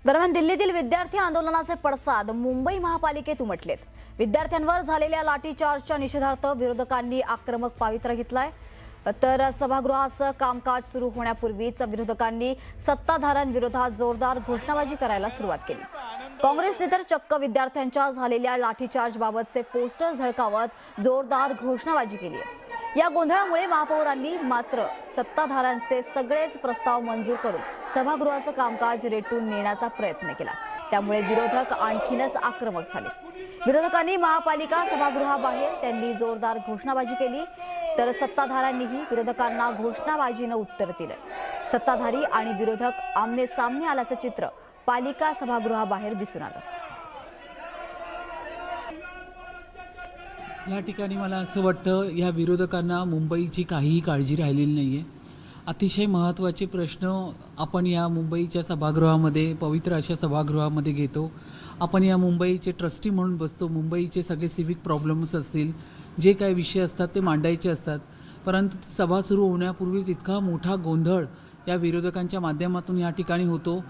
दरम्यान दिल्लीतील विद्यार्थी आंदोलनाचे पडसाद मुंबई महापालिकेत उमटलेत। विद्यार्थ्यांवर झालेल्या लाठीचार्जच्या निषेधार्थ विरोधकांनी आक्रमक पवित्रा घेतलाय। तर सभागृहाचं कामकाज सुरू होण्यापूर्वीच विरोधकांनी सत्ताधाऱ्यांविरोधात जोरदार घोषणाबाजी करायला सुरुवात केली। काँग्रेसने तर चक्क विद्यार्थ्यांच्या झालेल्या लाठीचार्ज बाबतचे पोस्टर झळकावत जोरदार घोषणाबाजी केली आहे। या गोंधळामुळे महापौरांनी मात्र सत्ताधाऱ्यांचे सगळेच प्रस्ताव मंजूर करून सभागृहाचं कामकाज रेटून नेण्याचा प्रयत्न केला। त्यामुळे विरोधक आणखीनच आक्रमक झाले। विरोधकांनी महापालिका सभागृहाबाहेर त्यांनी जोरदार घोषणाबाजी केली, तर सत्ताधाऱ्यांनीही विरोधकांना घोषणाबाजीनं उत्तर दिलं। सत्ताधारी आणि विरोधक आमने सामने आल्याचं चित्र पालिका सभागृहाबाहेर दिसून आलं। या ठिकाणी मला असं वाटतं या विरोधकांना मुंबईची काहीही काळजी राहिलेली नाही आहे। अतिशय महत्त्वाचे प्रश्न आपण या मुंबईच्या सभागृहामध्ये, पवित्र अशा सभागृहामध्ये घेतो। आपण या मुंबईचे ट्रस्टी म्हणून बसतो। मुंबईचे सगळे सिव्हिक प्रॉब्लेम्स असतील, जे काही विषय असतात ते मांडायचे असतात, परंतु सभा सुरू होण्यापूर्वीच इतका मोठा गोंधळ या विरोधकांच्या माध्यमातून या ठिकाणी होतो।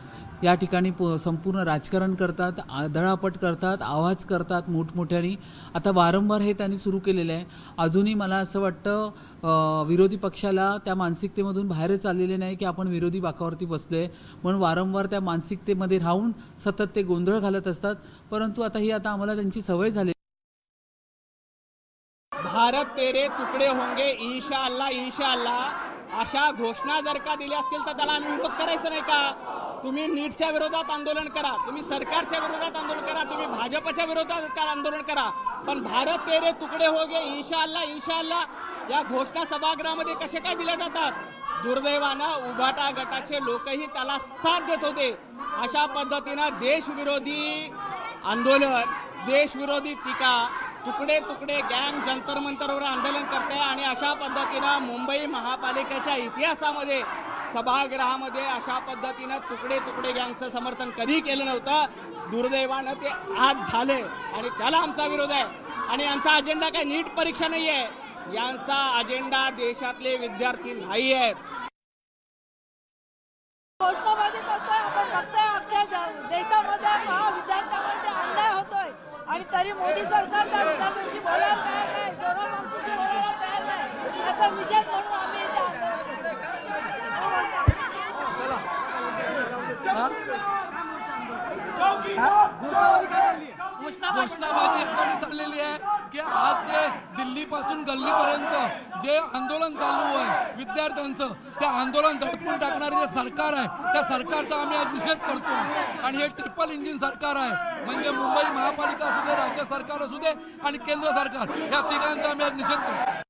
या ठिकाणी संपूर्ण राजकारण करतात, आदळापट करतात, आवाज करतात मोठमोठ्याने। आता वारंवार हे त्यांनी सुरू केलेलं आहे। अजूनही मला असं वाटतं विरोधी पक्षाला त्या मानसिकतेमधून बाहेरच आलेले नाही की आपण विरोधी बाकावरती बसलोय, म्हणून वारंवार त्या मानसिकतेमध्ये राहून सतत ते गोंधळ घालत असतात। परंतु आता आम्हाला त्यांची सवय झाली। भारत तेरे तुकडे होंगे इंशाअल्लाह इंशाअल्लाह अशा घोषणा जर का दिल्या असतील तर त्याला आम्ही विरोध करायचं नाही का? तुम्ही नीटच्या विरोधात आंदोलन करा, तुम्ही सरकारच्या विरोधात आंदोलन करा, तुम्ही भाजपच्या विरोधात आंदोलन करा, पण भारत तेरे तुकडे होंगे इंशाअल्लाह इंशाअल्लाह या घोषणा सभागृहामध्ये कसे काय दिल्या जातात? दुर्दैवानं उभाटा गटाचे लोकही त्याला साथ देत होते। अशा पद्धतीनं देशविरोधी आंदोलन, देशविरोधी टीका, तुकडे तुकडे गँग जंतर मंतरवर आंदोलन करते आणि अशा पद्धतीनं मुंबई महापालिकेच्या इतिहासामध्ये सभागृहामध्ये अशा पद्धतीनं तुकडे तुकडे गँगचं समर्थन कधी केलं नव्हतं। दुर्दैवानं ते आज झाले आणि त्याला आमचा विरोध आहे। आणि यांचा अजेंडा काय नीट परीक्षा नाही आहे, यांचा अजेंडा देशातले विद्यार्थी नाही आहेत। घोषणाबाजी करतोय, आपण बघतोय अख्ख्या देशामध्ये विद्यार्थ्यांवर अन्याय होतोय आणि तरी मोदी सरकार त्या विद्यार्थ्यांशी बोलायला तयार नाही, सोनम वांगचुकशी बोलायला तयार नाही। याचा निषेध म्हणून आम्ही इथे आंदोलन घोषणाबाजी यासाठी चाललेली आहे की आज जे दिल्लीपासून गल्लीपर्यंत जे आंदोलन चालू आहे विद्यार्थ्यांचं, त्या आंदोलन दडपून टाकणारे जे सरकार आहे त्या सरकारचा आम्ही आज निषेध करतो। आणि हे ट्रिपल इंजिन सरकार आहे, म्हणजे मुंबई महापालिका असू दे, राज्य सरकार असू दे आणि केंद्र सरकार, या तिघांचा आम्ही आज निषेध करतो।